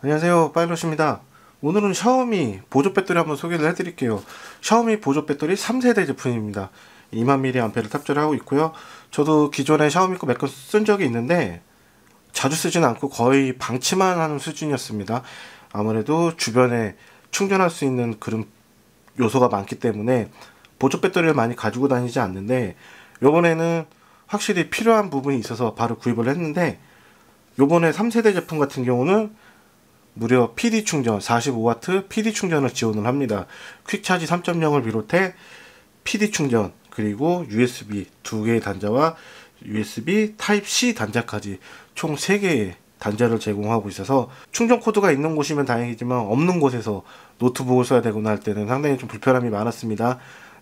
안녕하세요, 파일럿입니다. 오늘은 샤오미 보조 배터리 한번 소개를 해드릴게요. 샤오미 보조 배터리 3세대 제품입니다. 2000mAh를 탑재를 하고 있고요. 저도 기존에 샤오미 거 몇 건 쓴 적이 있는데 자주 쓰진 않고 거의 방치만 하는 수준이었습니다. 아무래도 주변에 충전할 수 있는 그런 요소가 많기 때문에 보조 배터리를 많이 가지고 다니지 않는데, 요번에는 확실히 필요한 부분이 있어서 바로 구입을 했는데, 요번에 3세대 제품 같은 경우는 무려 PD 충전 45W PD 충전을 지원을 합니다. 퀵차지 3.0을 비롯해 PD 충전, 그리고 USB 2개의 단자와 USB Type-C 단자까지 총 3개의 단자를 제공하고 있어서 충전 코드가 있는 곳이면 다행이지만 없는 곳에서 노트북을 써야 되거나 할 때는 상당히 좀 불편함이 많았습니다.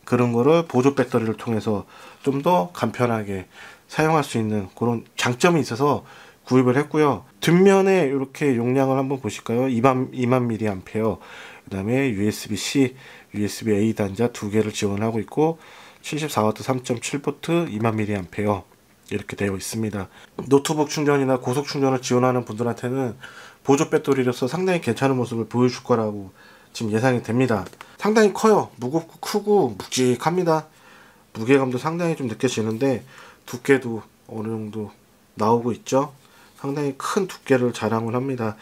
그런 거를 보조 배터리를 통해서 좀 더 간편하게 사용할 수 있는 그런 장점이 있어서 구입을 했고요. 뒷면에 이렇게 용량을 한번 보실까요? 2만 mAh, 그 다음에 USB-C, USB-A 단자 2개를 지원하고 있고 74W 3.7V 2만 mAh 이렇게 되어 있습니다. 노트북 충전이나 고속 충전을 지원하는 분들한테는 보조 배터리로서 상당히 괜찮은 모습을 보여줄 거라고 지금 예상이 됩니다. 상당히 커요. 무겁고 크고 묵직합니다. 무게감도 상당히 좀 느껴지는데 두께도 어느 정도 나오고 있죠. 상당히 큰 두께를 자랑을 합니다.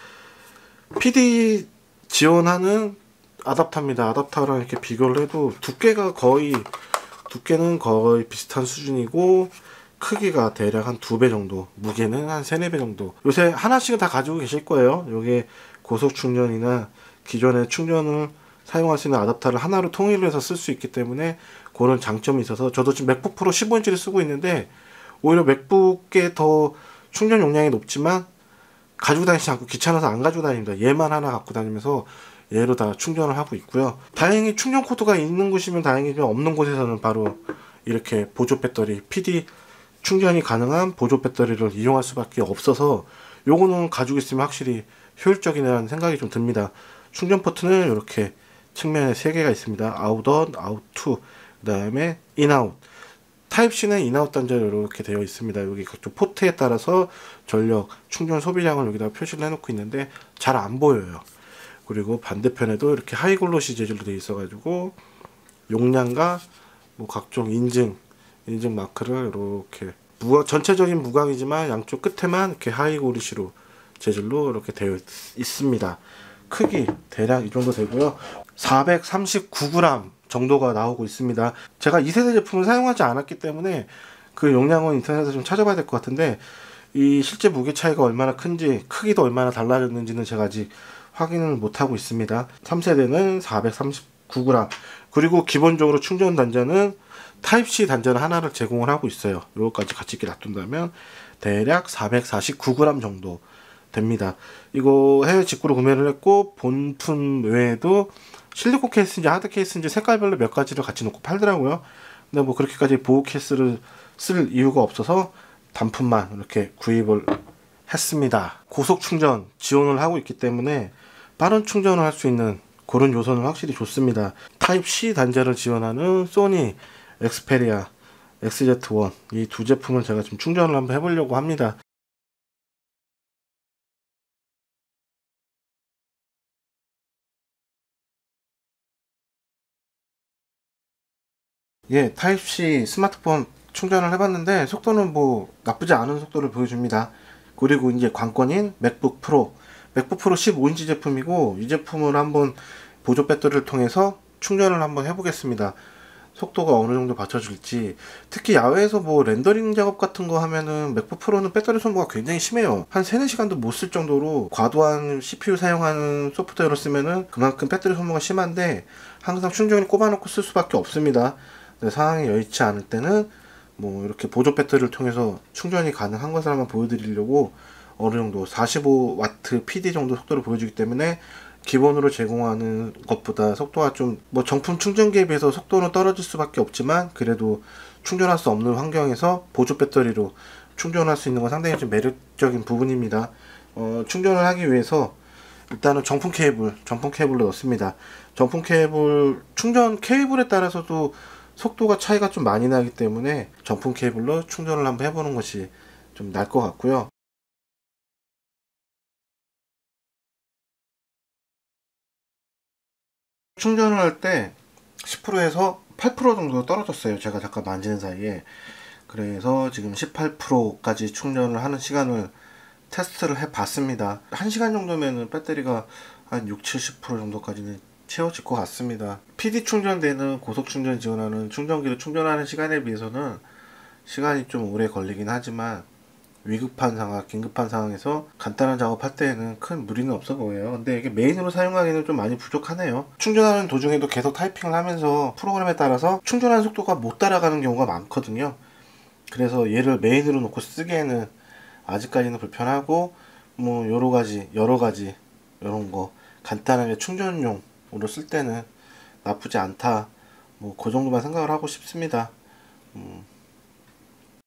PD 지원하는 아답터입니다. 아답터랑 이렇게 비교를 해도 두께는 거의 비슷한 수준이고, 크기가 대략 한 2배 정도, 무게는 한 3, 4배 정도. 요새 하나씩은 다 가지고 계실 거예요. 요게 고속 충전이나 기존의 충전을 사용할 수 있는 아답터를 하나로 통일을 해서 쓸 수 있기 때문에 그런 장점이 있어서, 저도 지금 맥북 프로 15인치를 쓰고 있는데 오히려 맥북에 더 충전 용량이 높지만 가지고 다니지 않고 귀찮아서 안 가지고 다닙니다. 얘만 하나 갖고 다니면서 얘로 다 충전을 하고 있고요. 다행히 충전 코드가 있는 곳이면 다행이지만 없는 곳에서는 바로 이렇게 보조 배터리, PD 충전이 가능한 보조 배터리를 이용할 수밖에 없어서 요거는 가지고 있으면 확실히 효율적이라는 생각이 좀 듭니다. 충전 포트는 이렇게 측면에 3개가 있습니다. 아웃, 아웃2, 그 다음에 인아웃. 타입C는 인아웃 단자로 이렇게 되어 있습니다. 여기 각종 포트에 따라서 전력 충전 소비량을 여기다 표시를 해놓고 있는데 잘 안 보여요. 그리고 반대편에도 이렇게 하이글로시 재질로 되어 있어가지고 용량과 뭐 각종 인증 마크를 이렇게 전체적인 무광이지만 양쪽 끝에만 이렇게 하이글로시로 재질로 이렇게 되어 있습니다. 크기 대략 이 정도 되고요. 439g 정도가 나오고 있습니다. 제가 2세대 제품을 사용하지 않았기 때문에 그 용량은 인터넷에서 좀 찾아봐야 될 것 같은데, 이 실제 무게 차이가 얼마나 큰지, 크기도 얼마나 달라졌는지는 제가 아직 확인을 못하고 있습니다. 3세대는 439g, 그리고 기본적으로 충전 단자는 타입C 단자를 하나를 제공을 하고 있어요. 요거까지 같이 이렇게 놔둔다면 대략 449g 정도 됩니다. 이거 해외 직구로 구매를 했고, 본품 외에도 실리콘 케이스인지 하드 케이스인지 색깔별로 몇 가지를 같이 놓고 팔더라고요. 근데 뭐 그렇게까지 보호 케이스를 쓸 이유가 없어서 단품만 이렇게 구입을 했습니다. 고속 충전 지원을 하고 있기 때문에 빠른 충전을 할 수 있는 그런 요소는 확실히 좋습니다. 타입C 단자를 지원하는 소니 엑스페리아 XZ1, 이 두 제품을 제가 지금 충전을 한번 해보려고 합니다. 예, 타입C 스마트폰 충전을 해봤는데 속도는 뭐 나쁘지 않은 속도를 보여줍니다. 그리고 이제 관건인 맥북 프로 15인치 제품이고, 이 제품을 한번 보조 배터리를 통해서 충전을 한번 해보겠습니다. 속도가 어느 정도 받쳐줄지. 특히 야외에서 뭐 렌더링 작업 같은 거 하면은 맥북 프로는 배터리 소모가 굉장히 심해요. 한 3, 4시간도 못 쓸 정도로 과도한 CPU 사용하는 소프트웨어를 쓰면은 그만큼 배터리 소모가 심한데, 항상 충전기 꼽아놓고 쓸 수밖에 없습니다. 상황이 여의치 않을 때는 뭐 이렇게 보조 배터리를 통해서 충전이 가능한 것을 한번 보여드리려고 어느 정도 45W PD 정도 속도를 보여주기 때문에 기본으로 제공하는 것보다 속도가 좀 뭐 정품 충전기에 비해서 속도는 떨어질 수밖에 없지만, 그래도 충전할 수 없는 환경에서 보조 배터리로 충전할 수 있는 건 상당히 좀 매력적인 부분입니다. 충전을 하기 위해서 일단은 정품 케이블로 넣습니다. 정품 케이블, 충전 케이블에 따라서도 속도가 차이가 좀 많이 나기 때문에 정품 케이블로 충전을 한번 해보는 것이 좀 나을 것 같고요. 충전을 할 때 10%에서 8% 정도 떨어졌어요. 제가 잠깐 만지는 사이에. 그래서 지금 18%까지 충전을 하는 시간을 테스트를 해 봤습니다. 1시간 정도면은 배터리가 한 6, 70% 정도까지는 채워질 것 같습니다. PD 충전되는 고속 충전 지원하는 충전기를 충전하는 시간에 비해서는 시간이 좀 오래 걸리긴 하지만 위급한 상황, 긴급한 상황에서 간단한 작업할 때에는 큰 무리는 없어 보여요. 근데 이게 메인으로 사용하기는 좀 많이 부족하네요. 충전하는 도중에도 계속 타이핑을 하면서 프로그램에 따라서 충전하는 속도가 못 따라가는 경우가 많거든요. 그래서 얘를 메인으로 놓고 쓰기에는 아직까지는 불편하고, 뭐 여러 가지 이런 거 간단하게 충전용으로 쓸 때는 나쁘지 않다. 뭐 그 정도만 생각을 하고 싶습니다.